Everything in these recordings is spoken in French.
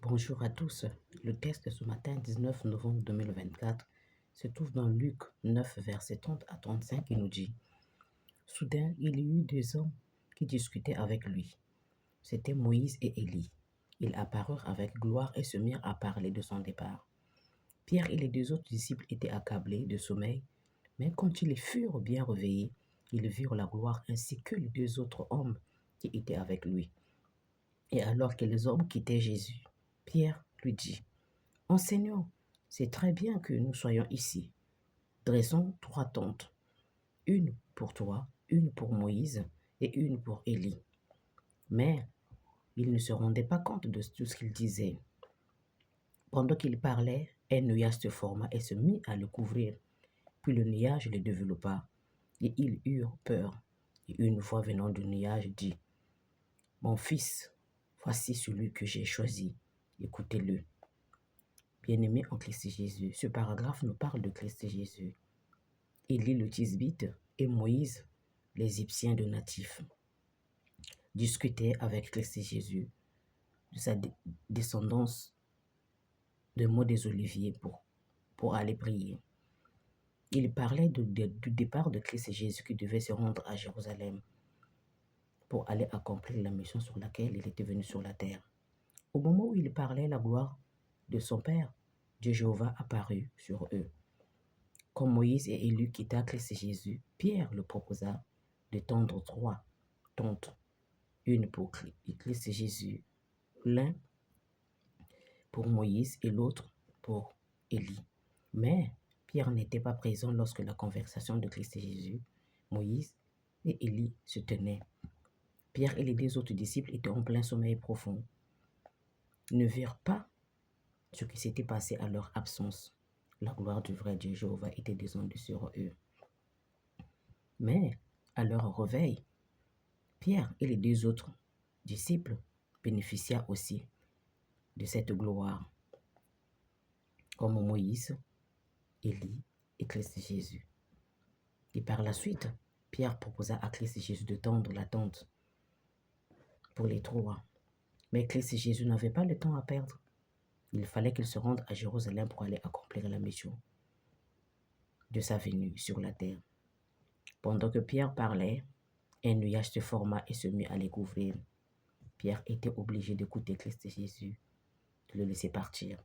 Bonjour à tous. Le texte de ce matin, 19 novembre 2024, se trouve dans Luc 9, versets 30 à 35, qui nous dit: Soudain, il y eut deux hommes qui discutaient avec lui. C'étaient Moïse et Élie. Ils apparurent avec gloire et se mirent à parler de son départ. Pierre et les deux autres disciples étaient accablés de sommeil, mais quand ils furent bien réveillés, ils virent la gloire ainsi que les deux autres hommes qui étaient avec lui. Et alors que les hommes quittaient Jésus, Pierre lui dit: Enseignant, c'est très bien que nous soyons ici. Dressons trois tentes, une pour toi, une pour Moïse et une pour Élie. Mais il ne se rendait pas compte de tout ce qu'il disait. Pendant qu'il parlait, un nuage se forma et se mit à le couvrir. Puis le nuage le développa, et ils eurent peur. Et une voix venant du nuage dit: Mon fils, voici celui que j'ai choisi, écoutez-le. Bien-aimé en Christ Jésus, ce paragraphe nous parle de Christ Jésus. Élie le Tisbite et Moïse, l'Égyptien de natif, discutaient avec Christ Jésus de sa descendance de Mont des Oliviers pour aller prier. Il parlait du départ de Christ Jésus qui devait se rendre à Jérusalem pour aller accomplir la mission sur laquelle il était venu sur la terre. Au moment où il parlait, la gloire de son Père, Dieu Jéhovah, apparut sur eux. Quand Moïse et Élie quittèrent Christ Jésus, Pierre le proposa de tendre trois tentes, une pour Christ Jésus, l'un pour Moïse et l'autre pour Élie. Mais Pierre n'était pas présent lorsque la conversation de Christ Jésus, Moïse et Élie se tenait. Pierre et les deux autres disciples étaient en plein sommeil profond. Ils ne virent pas ce qui s'était passé à leur absence. La gloire du vrai Dieu Jéhovah était descendue sur eux. Mais à leur réveil, Pierre et les deux autres disciples bénéficiaient aussi de cette gloire, comme Moïse, Élie et Christ Jésus. Et par la suite, Pierre proposa à Christ Jésus de tendre la tente pour les trois. Mais Christ Jésus n'avait pas le temps à perdre. Il fallait qu'il se rende à Jérusalem pour aller accomplir la mission de sa venue sur la terre. Pendant que Pierre parlait, un nuage se forma et se mit à les couvrir. Pierre était obligé d'écouter Christ Jésus, de le laisser partir.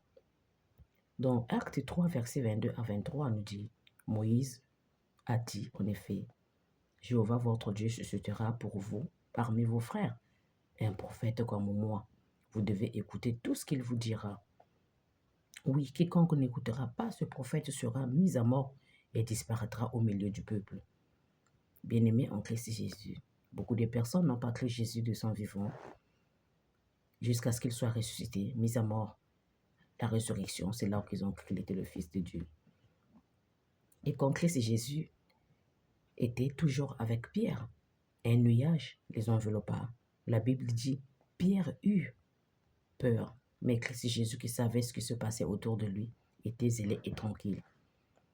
Donc, Acte 3, versets 22 à 23 nous dit: Moïse a dit en effet: Jéhovah votre Dieu suscitera pour vous, parmi vos frères, un prophète comme moi. Vous devez écouter tout ce qu'il vous dira. Oui, quiconque n'écoutera pas ce prophète sera mis à mort et disparaîtra au milieu du peuple. Bien-aimés en Christ Jésus, beaucoup de personnes n'ont pas cru Jésus de son vivant jusqu'à ce qu'il soit ressuscité, mis à mort. La résurrection, c'est là qu'ils ont cru qu'il était le Fils de Dieu. Et quand Christ Jésus était toujours avec Pierre, un nuage les enveloppa. La Bible dit: Pierre eut peur, mais Christ Jésus, qui savait ce qui se passait autour de lui, était zélé et tranquille.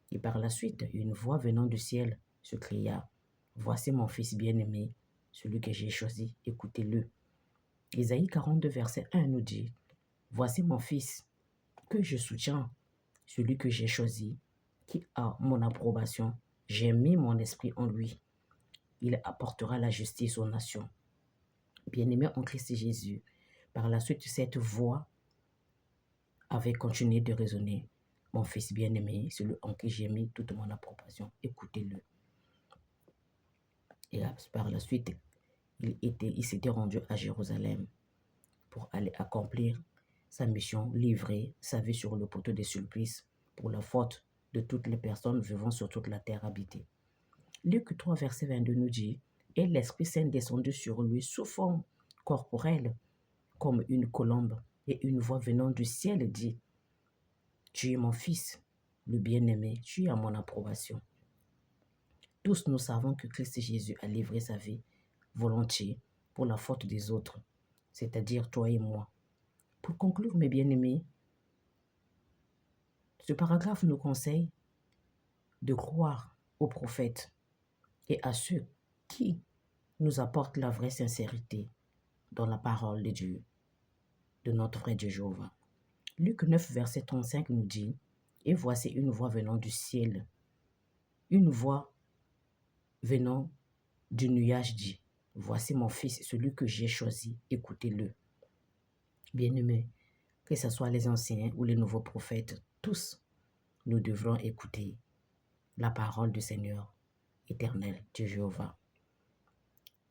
Et par la suite, une voix venant du ciel se cria: Voici mon fils bien-aimé, celui que j'ai choisi, écoutez-le. Ésaïe 42, verset 1 nous dit: Voici mon fils, que je soutiens, celui que j'ai choisi, qui a mon approbation. J'ai mis mon esprit en lui. Il apportera la justice aux nations. Bien-aimé en Christ Jésus, par la suite, cette voix avait continué de résonner. Mon fils bien-aimé, celui en qui j'ai mis toute mon approbation, écoutez-le. Et par la suite, il s'était rendu à Jérusalem pour aller accomplir sa mission, livrer sa vie sur le poteau des supplices pour la faute de toutes les personnes vivant sur toute la terre habitée. Luc 3, verset 22 nous dit: Et l'Esprit Saint descendu sur lui sous forme corporelle, comme une colombe, et une voix venant du ciel dit: Tu es mon fils, le bien-aimé, tu as mon approbation. Tous nous savons que Christ Jésus a livré sa vie volontiers pour la faute des autres, c'est-à-dire toi et moi. Pour conclure, mes bien-aimés, ce paragraphe nous conseille de croire aux prophètes et à ceux qui nous apportent la vraie sincérité dans la parole de Dieu. de notre vrai Dieu Jéhovah. Luc 9, verset 35 nous dit, « Et voici une voix venant du ciel, une voix venant du nuage dit, « Voici mon fils, celui que j'ai choisi, écoutez-le. » Bien-aimés, que ce soit les anciens ou les nouveaux prophètes, tous, nous devrons écouter la parole du Seigneur éternel, Dieu Jéhovah.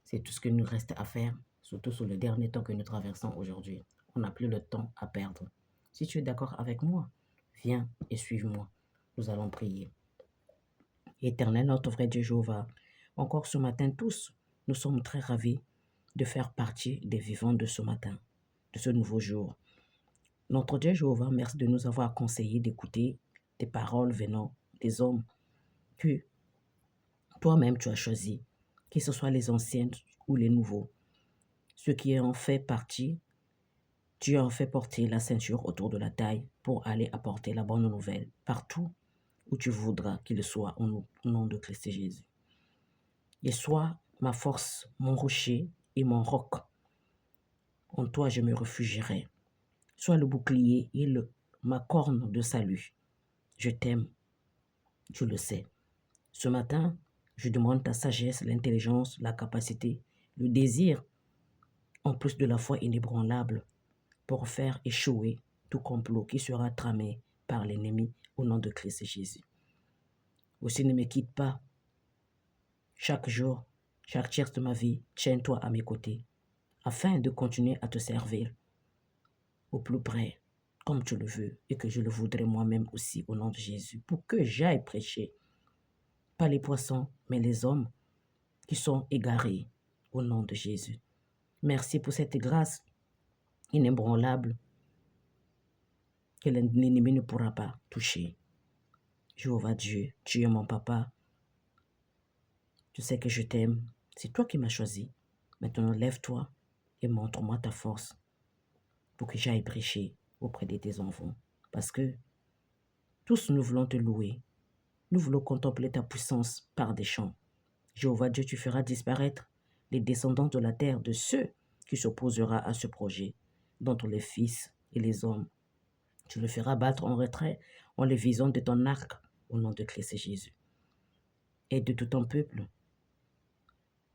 C'est tout ce qu'il nous reste à faire, surtout sur le dernier temps que nous traversons aujourd'hui. On n'a plus le temps à perdre. Si tu es d'accord avec moi, viens et suive-moi. Nous allons prier. Éternel, notre vrai Dieu Jéhovah, encore ce matin, tous, nous sommes très ravis de faire partie des vivants de ce matin, de ce nouveau jour. Notre Dieu Jéhovah, merci de nous avoir conseillé d'écouter tes paroles venant des hommes que toi-même tu as choisis, que ce soit les anciens ou les nouveaux. Ceux qui en fait partie, tu en fais porter la ceinture autour de la taille pour aller apporter la bonne nouvelle partout où tu voudras qu'il soit au nom de Christ Jésus. Et sois ma force, mon rocher et mon roc. En toi je me réfugierai. Sois le bouclier et ma corne de salut. Je t'aime, tu le sais. Ce matin, je demande ta sagesse, l'intelligence, la capacité, le désir, en plus de la foi inébranlable, pour faire échouer tout complot qui sera tramé par l'ennemi au nom de Christ Jésus. Aussi ne me quitte pas. Chaque jour, chaque tiers de ma vie, tiens-toi à mes côtés, afin de continuer à te servir au plus près, comme tu le veux, et que je le voudrais moi-même aussi au nom de Jésus, pour que j'aille prêcher, pas les poissons, mais les hommes qui sont égarés au nom de Jésus. Merci pour cette grâce inébranlable que l'ennemi ne pourra pas toucher. Jéhovah Dieu, tu es mon papa. Tu sais que je t'aime. C'est toi qui m'as choisi. Maintenant, lève-toi et montre-moi ta force pour que j'aille prêcher auprès de tes enfants. Parce que tous nous voulons te louer. Nous voulons contempler ta puissance par des chants. Jéhovah Dieu, tu feras disparaître les descendants de la terre de ceux qui s'opposeront à ce projet, dont les fils et les hommes. Tu le feras battre en retrait en les visant de ton arc au nom de Christ Jésus. Aide de tout ton peuple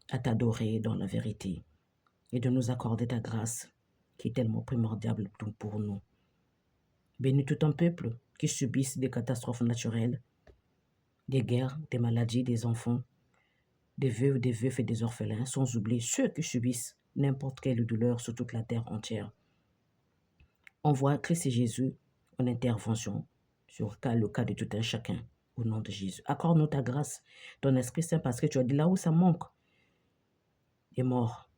à t'adorer dans la vérité et de nous accorder ta grâce qui est tellement primordiale pour nous. Bénis tout ton peuple qui subissent des catastrophes naturelles, des guerres, des maladies, des enfants, des veuves, des veufs et des orphelins, sans oublier ceux qui subissent n'importe quelle douleur sur toute la terre entière. Envoie Christ Jésus en intervention sur le cas de tout un chacun, au nom de Jésus. Accorde-nous ta grâce, ton Esprit Saint, parce que tu as dit là où ça manque est mort.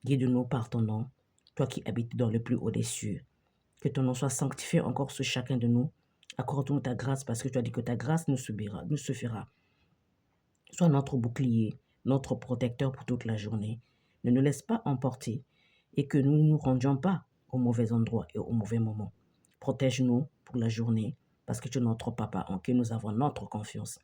Guide-nous par ton nom, toi qui habites dans le plus haut des cieux. Que ton nom soit sanctifié encore sur chacun de nous. Accorde-nous ta grâce, parce que tu as dit que ta grâce nous suffira. Sois notre bouclier, notre protecteur pour toute la journée. Ne nous laisse pas emporter et que nous ne nous rendions pas au mauvais endroit et au mauvais moment. Protège-nous pour la journée parce que tu es notre papa en qui nous avons notre confiance.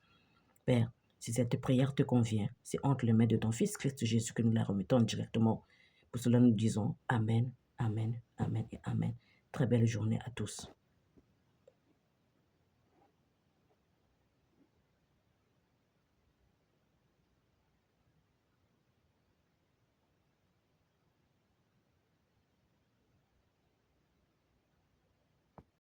Père, si cette prière te convient, c'est entre les mains de ton Fils Christ Jésus que nous la remettons directement. Pour cela, nous disons Amen, Amen, Amen et Amen. Très belle journée à tous.